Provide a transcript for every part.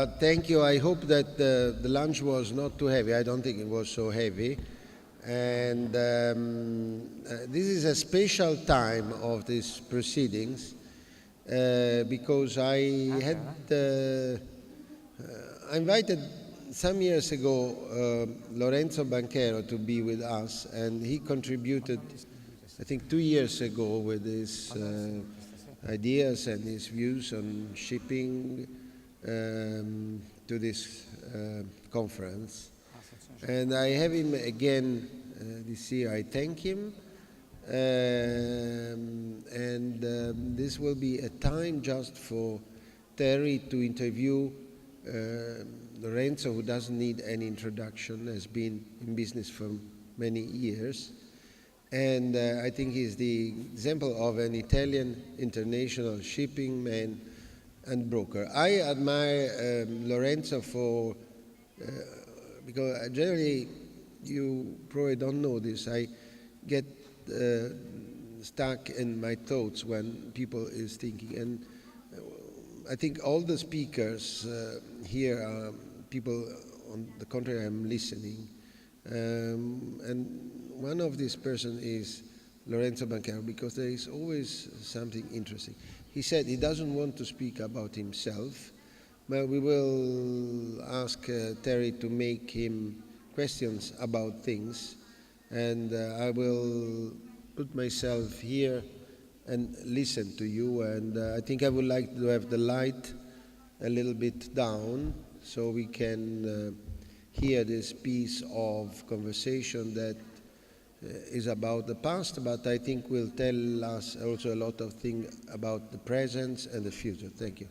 Thank you. I hope that the lunch was not too heavy. I don't think it was so heavy. And this is a special time of these proceedings because I invited some years ago Lorenzo Banchero to be with us, and he contributed, I think 2 years ago, with his ideas and his views on shipping to this conference. And I have him again this year. I thank him. This will be a time just for Terry to interview Lorenzo, who doesn't need any introduction, has been in business for many years. And I think he's the example of an Italian international shipping man and broker. I admire Lorenzo for, because generally, you probably don't know this, I get stuck in my thoughts when people is thinking. And I think all the speakers here are people, on the contrary, I'm listening. And one of these persons is Lorenzo Banchero, because there is always something interesting. He said he doesn't want to speak about himself, but we will ask Terry to make him questions about things, and I will put myself here and listen to you. And I think I would like to have the light a little bit down so we can hear this piece of conversation that is about the past, but I think will tell us also a lot of things about the present and the future. Thank you.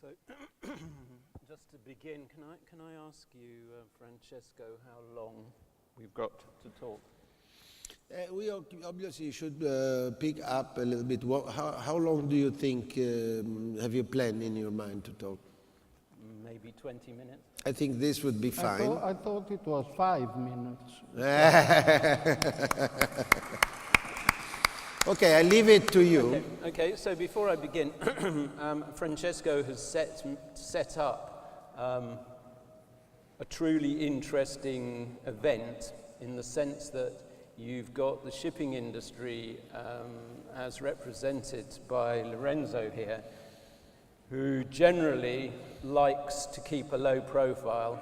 So, just to begin, can I ask you, Francesco, how long we've got to talk? We obviously should pick up a little bit. How long do you think have you planned in your mind to talk? Maybe 20 minutes. I think this would be fine. I thought it was 5 minutes. Okay, I leave it to you. Okay, so before I begin, Francesco has set up a truly interesting event in the sense that you've got the shipping industry as represented by Lorenzo here, who generally likes to keep a low profile,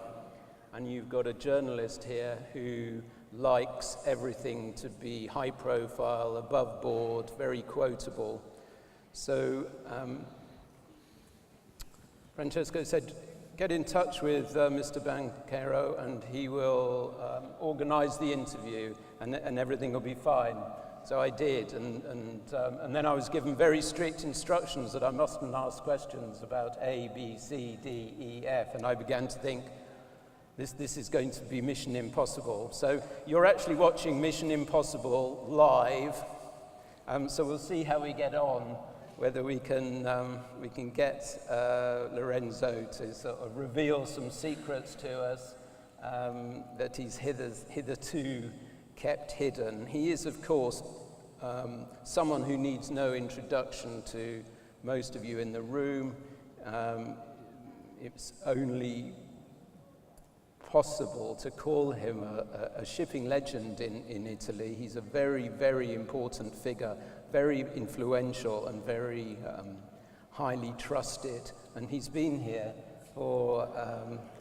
and you've got a journalist here who likes everything to be high profile, above board, very quotable. So Francesco said, get in touch with Mr. Banchero and he will organize the interview and everything will be fine. So I did, and then I was given very strict instructions that I mustn't ask questions about A, B, C, D, E, F, and I began to think, this is going to be Mission Impossible. So you're actually watching Mission Impossible live, so we'll see how we get on, whether we can get Lorenzo to sort of reveal some secrets to us that he's hitherto kept hidden. He is, of course, someone who needs no introduction to most of you in the room. It's only possible to call him a shipping legend in Italy. He's a very, very important figure, very influential and very highly trusted. And he's been here for,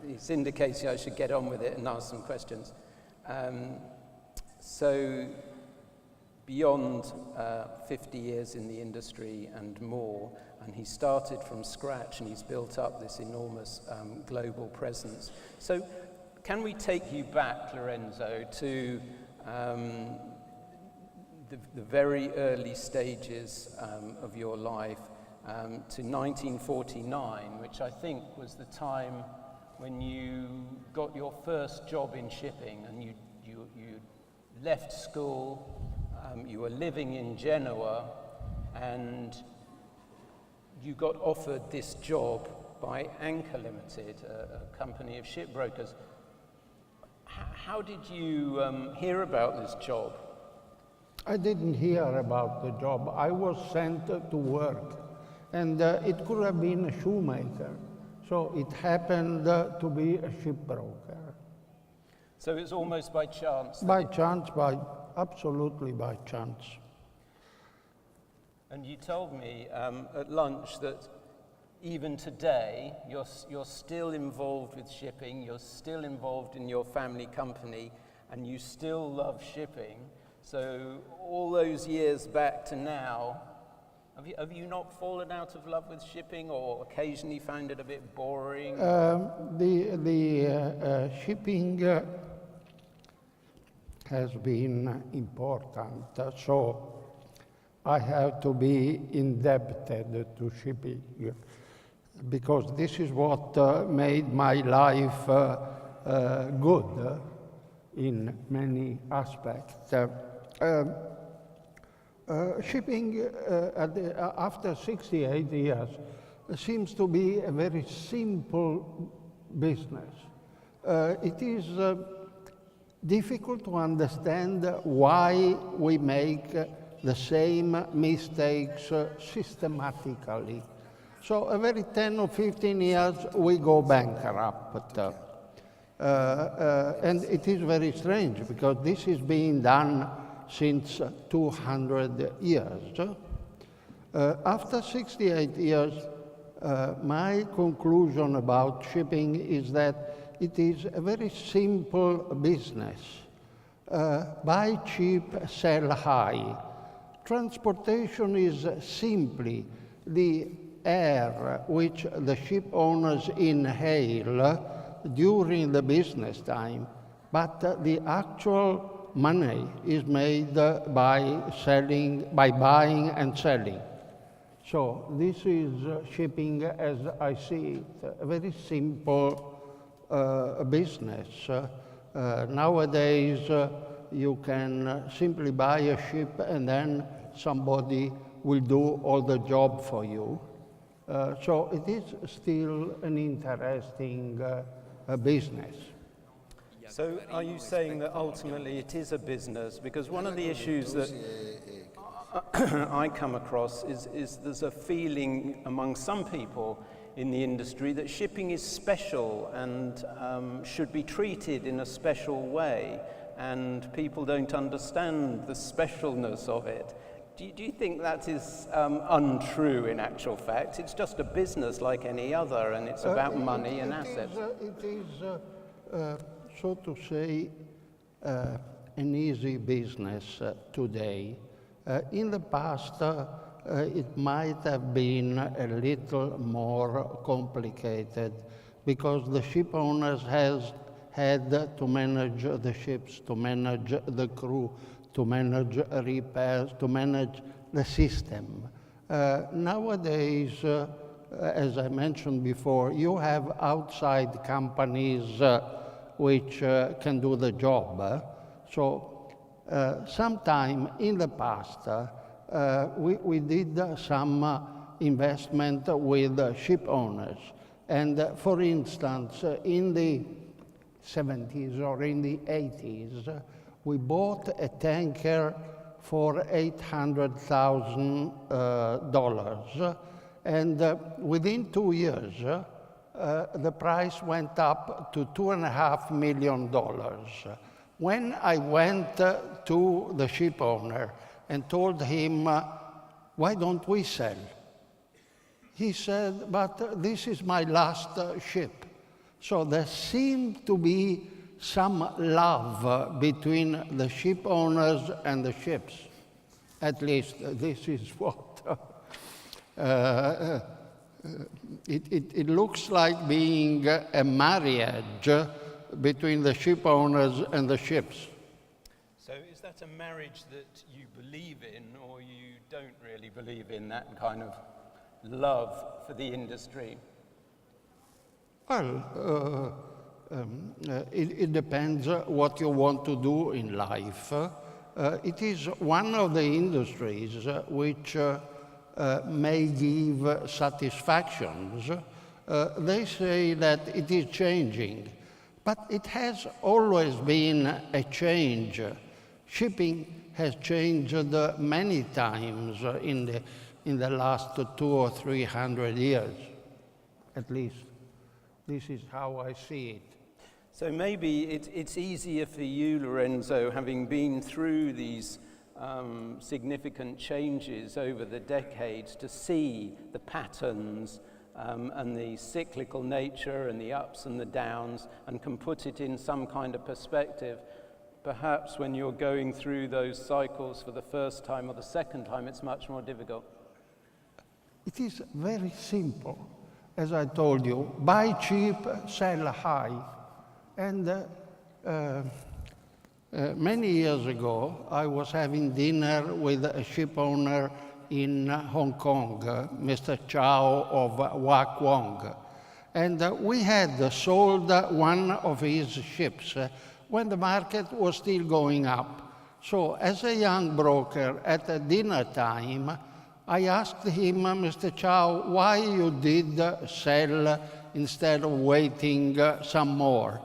he's indicating I should get on with it and ask some questions. So beyond 50 years in the industry and more, and he started from scratch and he's built up this enormous global presence. So can we take you back, Lorenzo, to the very early stages of your life, to 1949, which I think was the time when you got your first job in shipping, and you left school, you were living in Genoa, and you got offered this job by Anchor Limited, a company of shipbrokers. How did you hear about this job? I didn't hear about the job. I was sent to work, and it could have been a shoemaker. So it happened to be a shipbroker. So it's almost by chance. By chance, absolutely by chance. And you told me at lunch that even today you're still involved with shipping, you're still involved in your family company, and you still love shipping. So all those years back to now, have you not fallen out of love with shipping, or occasionally found it a bit boring? The shipping has been important, so I have to be indebted to shipping, because this is what made my life good in many aspects. Shipping after 68 years seems to be a very simple business. It is difficult to understand why we make the same mistakes systematically. So every 10 or 15 years we go bankrupt. And it is very strange because this is being done since 200 years. After 68 years, my conclusion about shipping is that it is a very simple business. Buy cheap, sell high. Transportation is simply the air which the ship owners inhale during the business time, but the actual money is made by buying and selling. So this is shipping as I see it, a very simple business. Nowadays, you can simply buy a ship and then somebody will do all the job for you. So it is still an interesting business. So are you saying that ultimately it is a business? Because one of the issues that I come across is there's a feeling among some people in the industry that shipping is special and should be treated in a special way, and people don't understand the specialness of it. Do you think that is untrue in actual fact? It's just a business like any other, and it's about money and assets. It is, so to say, an easy business today. In the past, it might have been a little more complicated because the ship owners had to manage the ships, to manage the crew, to manage repairs, to manage the system. Nowadays, as I mentioned before, you have outside companies which can do the job. So sometime in the past, we did some investment with ship owners. And for instance, in the 70s or in the 80s, we bought a tanker for $800,000. And within 2 years, the price went up to $2.5 million. When I went to the ship owner and told him, why don't we sell? He said, but this is my last ship. So there seemed to be some love between the ship owners and the ships. At least this is what it looks like being a marriage between the ship owners and the ships. So is that a marriage that you believe in, or you don't really believe in that kind of love for the industry? Well, it depends what you want to do in life. It is one of the industries which may give satisfactions. They say that it is changing, but it has always been a change. Shipping has changed many times in the last 200 or 300 years, at least. This is how I see it. So maybe it's easier for you, Lorenzo, having been through these significant changes over the decades, to see the patterns and the cyclical nature and the ups and the downs, and can put it in some kind of perspective. Perhaps when you're going through those cycles for the first time or the second time, it's much more difficult. It is very simple. As I told you, buy cheap, sell high. And many years ago, I was having dinner with a ship owner in Hong Kong, Mr. Chow of Wak Wong. And we had sold one of his ships when the market was still going up. So as a young broker at dinner time, I asked him, Mr. Chow, why you did sell instead of waiting some more.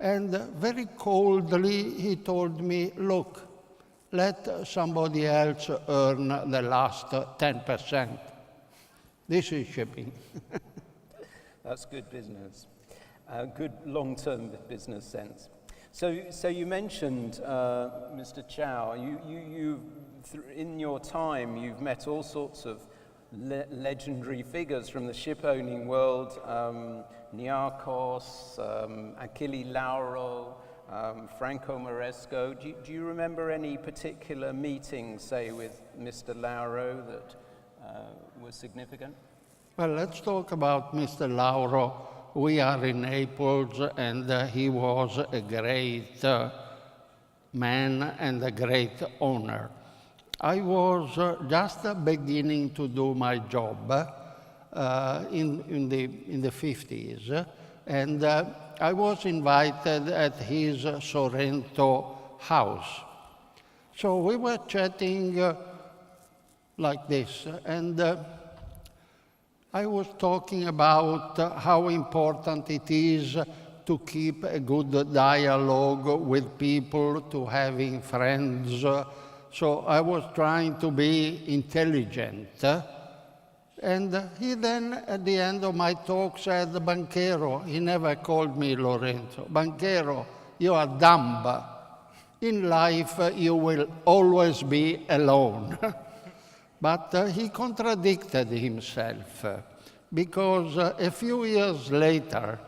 And very coldly he told me, look, let somebody else earn the last 10%. This is shipping. That's good business, good long-term business sense. So you mentioned, Mr. Chow, in your time, you've met all sorts of legendary figures from the ship-owning world, Niarchos, Achille Lauro, Franco Moresco. Do you remember any particular meetings, say, with Mr. Lauro that were significant? Well, let's talk about Mr. Lauro. We are in Naples, and he was a great man and a great owner. I was just beginning to do my job in the 50s, and I was invited at his Sorrento house. So we were chatting like this, and I was talking about how important it is to keep a good dialogue with people, to having friends. So I was trying to be intelligent. And he then, at the end of my talk, said, Banchero, he never called me Lorenzo, Banchero, you are dumb. In life, you will always be alone. But he contradicted himself, because a few years later,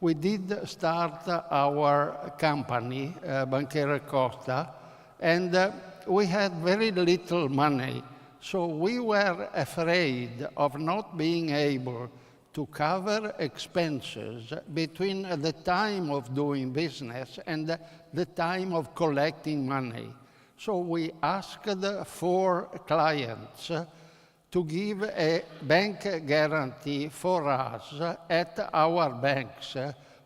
we did start our company, Banchero Costa, and we had very little money. So we were afraid of not being able to cover expenses between the time of doing business and the time of collecting money. So we asked 4 clients to give a bank guarantee for us at our banks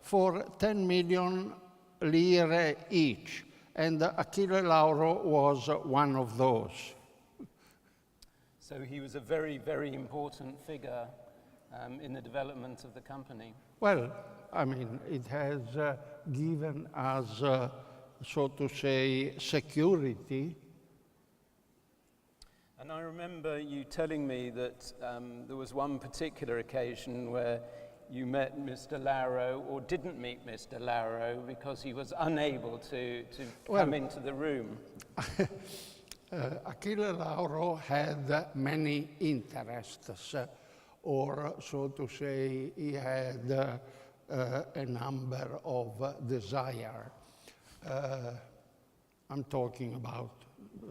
for 10 million lire each. And Achille Lauro was one of those. So he was a very, very important figure in the development of the company. Well, I mean, it has given us, so to say, security. And I remember you telling me that there was one particular occasion where you met Mr. Lauro, or didn't meet Mr. Lauro, because he was unable to come into the room. Achille Lauro had many interests, or so to say, he had a number of desires. I'm talking about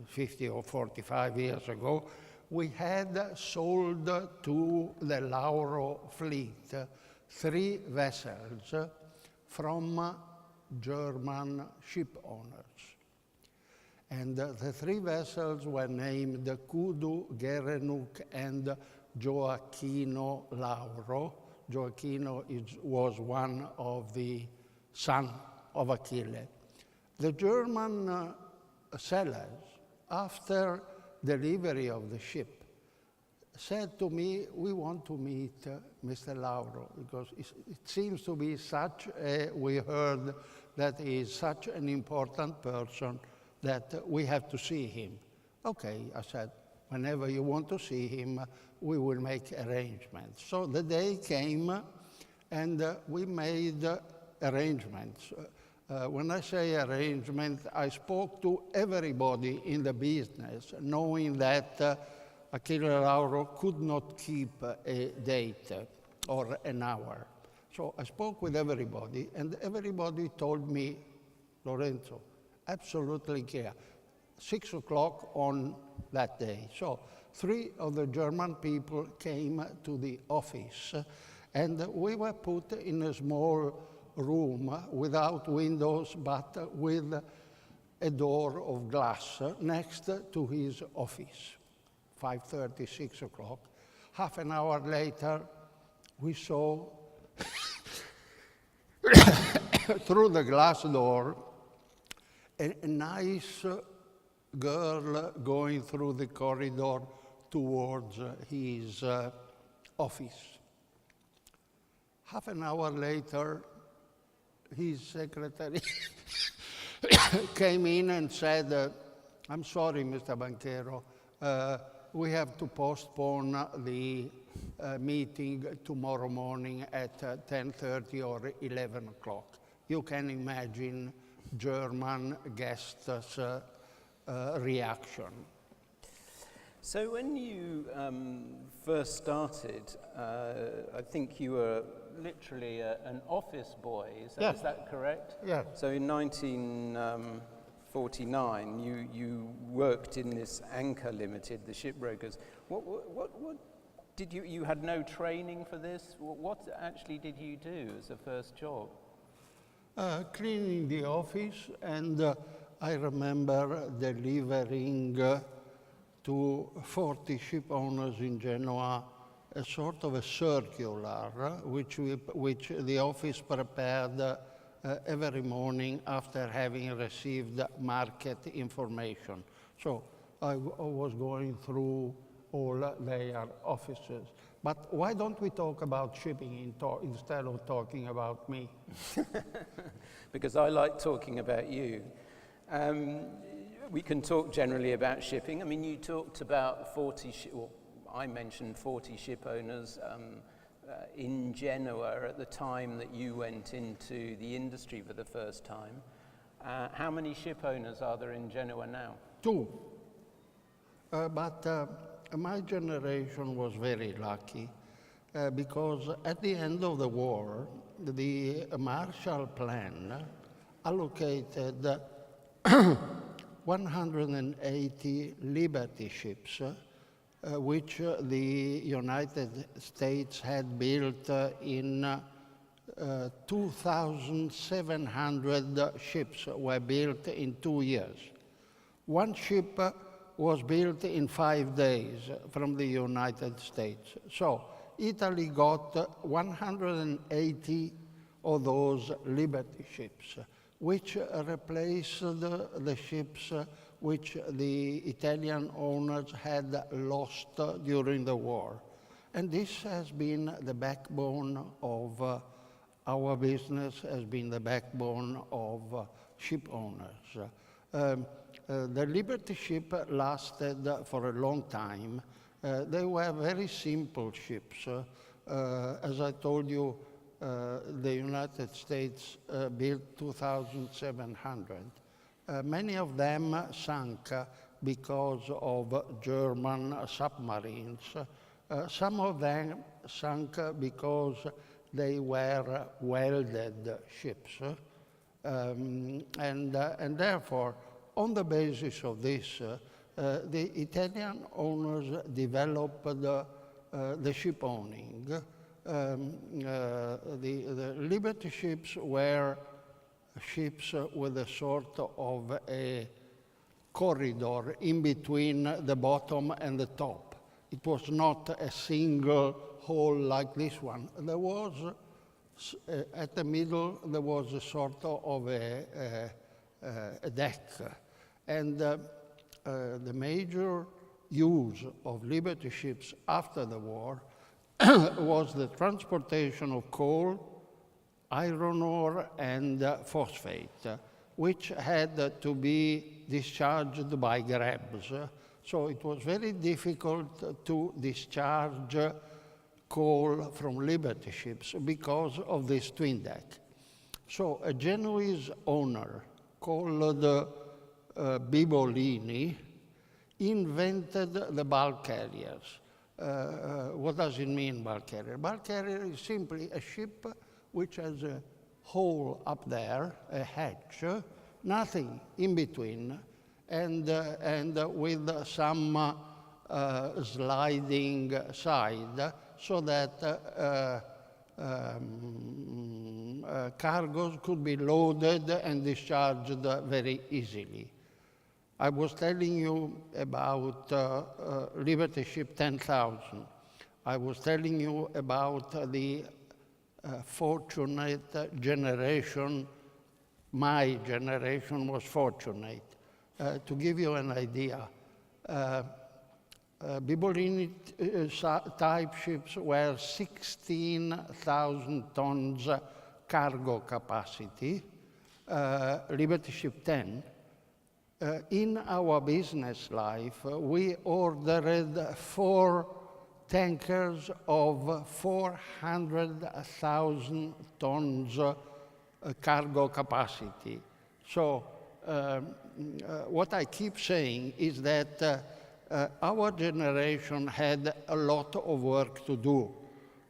50 or 45 years ago. We had sold to the Lauro fleet 3 vessels from German ship owners. And the 3 vessels were named Kudu, Gerenuk, and Gioacchino Lauro. Gioacchino was one of the sons of Achille. The German sellers, after delivery of the ship, said to me, we want to meet Mr. Lauro, because it seems to be we heard that he is such an important person that we have to see him. Okay, I said, whenever you want to see him, we will make arrangements. So the day came, and we made arrangements. When I say arrangement, I spoke to everybody in the business, knowing that Achille Lauro could not keep a date or an hour. So I spoke with everybody, and everybody told me, Lorenzo, absolutely clear, 6 o'clock on that day. So 3 of the German people came to the office, and we were put in a small room without windows, but with a door of glass next to his office. 5:30, 6 o'clock. Half an hour later, we saw through the glass door a nice girl going through the corridor towards his office. Half an hour later, his secretary came in and said, I'm sorry, Mr. Banchero, we have to postpone the meeting tomorrow morning at 10:30 or 11 o'clock. You can imagine German guests' reaction. So when you first started, I think you were literally an office boy, is that correct? Yeah. So in 1949, you worked in this Anchor Limited, the shipbrokers. What did you had no training for this? What actually did you do as a first job? Cleaning the office, and I remember delivering to 40 ship owners in Genoa a sort of a circular which the office prepared every morning after having received market information. So I was going through all their offices. But why don't we talk about shipping instead of talking about me? Because I like talking about you. We can talk generally about shipping. I mean, you talked about 40, I mentioned 40 ship owners in Genoa at the time that you went into the industry for the first time. How many ship owners are there in Genoa now? 2. But my generation was very lucky because at the end of the war, the Marshall Plan allocated 180 Liberty ships, which the United States had built in 2,700 ships were built in 2 years. One ship was built in 5 days from the United States. So Italy got 180 of those Liberty ships, which replaced the ships which the Italian owners had lost during the war. And this has been the backbone of our business, has been the backbone of ship owners. The Liberty ship lasted for a long time. They were very simple ships. As I told you, the United States built 2,700. Many of them sank because of German submarines. Some of them sank because they were welded ships. And therefore, on the basis of this, the Italian owners developed the ship owning. The Liberty ships were ships with a sort of a corridor in between the bottom and the top. It was not a single hole like this one. There was, at the middle, there was a sort of a deck. And the major use of Liberty ships after the war was the transportation of coal, iron ore, and phosphate, which had to be discharged by grabs. So it was very difficult to discharge coal from Liberty ships because of this twin deck. So a Genoese owner called Bibolini invented the bulk carriers. What does it mean, bulk carrier? Bulk carrier is simply a ship which has a hole up there, a hatch, nothing in between, and with some sliding side, so that cargoes could be loaded and discharged very easily. I was telling you about Liberty Ship 10,000. I was telling you about the fortunate generation. My generation was fortunate. To give you an idea, Bibolini type ships were 16,000 tons cargo capacity, Liberty Ship 10. In our business life, we ordered 4 tankers of 400,000 tons cargo capacity. So what I keep saying is that our generation had a lot of work to do.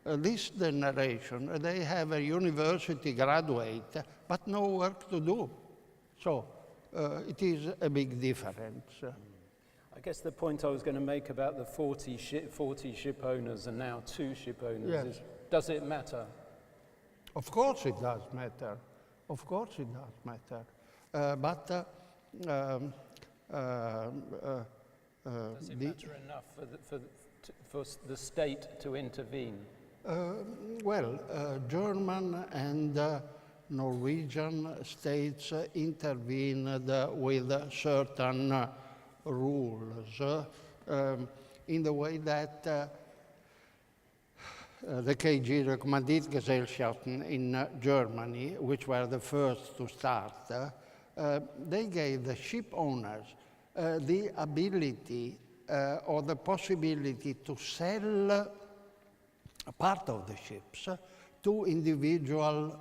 This generation, they have a university graduate, but no work to do. So it is a big difference. I guess the point I was going to make about the 40 ship owners and now 2 ship owners is, does it matter? Of course it does matter. Of course it does matter. Does it matter enough for the state to intervene? German and Norwegian states intervened with certain rules in the way that the KG Kommanditgesellschaften in Germany, which were the first to start, they gave the ship owners the ability or the possibility to sell a part of the ships to individual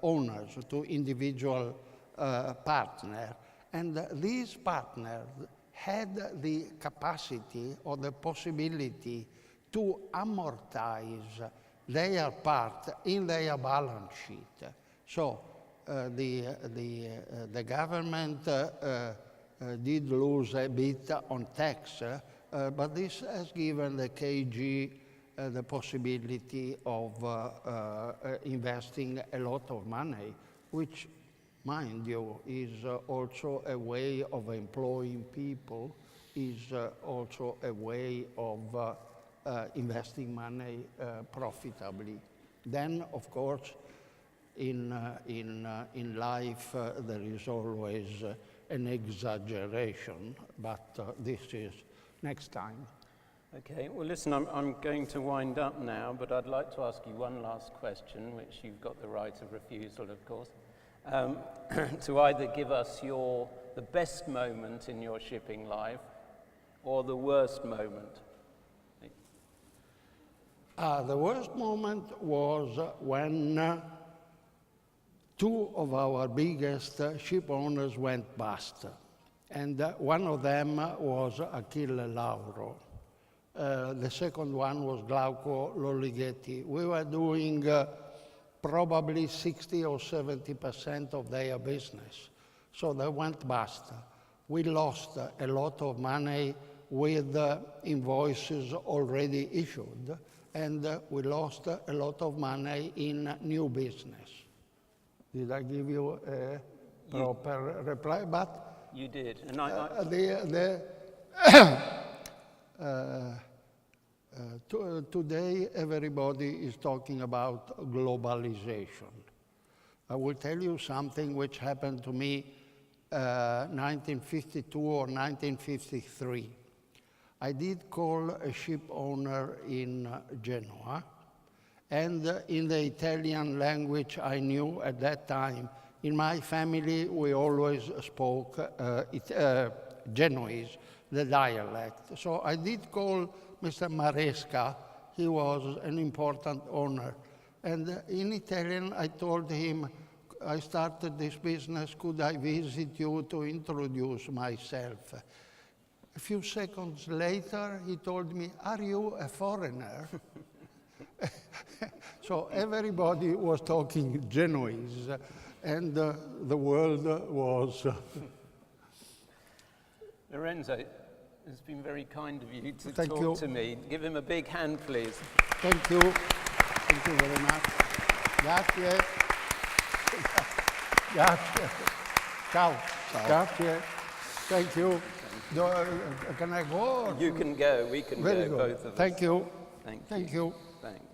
owners, to individual partners. And these partners had the capacity or the possibility to amortize their part in their balance sheet. So the government did lose a bit on tax, but this has given the KG the possibility of investing a lot of money, which, mind you, is also a way of employing people, is also a way of investing money profitably. Then, of course, in life there is always an exaggeration, but this is next time. Okay, well listen, I'm going to wind up now, but I'd like to ask you one last question, which you've got the right of refusal, of course, to either give us the best moment in your shipping life or the worst moment. The worst moment was when 2 of our biggest ship owners went bust. And one of them was Achille Lauro. The second one was Glauco Lollighetti. We were doing probably 60 or 70% of their business. So they went bust. We lost a lot of money with invoices already issued, and we lost a lot of money in new business. Did I give you a proper reply? But you did, and today everybody is talking about globalization. I will tell you something which happened to me 1952 or 1953. I did call a ship owner in Genoa, and in the Italian language I knew at that time, In my family, we always spoke Genoese, the dialect. So I did call Mr. Maresca. He was an important owner. And in Italian, I told him, I started this business, could I visit you to introduce myself? A few seconds later, he told me, are you a foreigner? So everybody was talking Genoese, and the world was... Lorenzo, it's been very kind of you to Thank talk you. to me. Give him a big hand, please. Thank you. Thank you very much. Grazie. Grazie. Ciao. Grazie. Thank you. Can I go? You can go. We can Very go, good. both of us. Thank you. Thank you. Thank you. Thanks.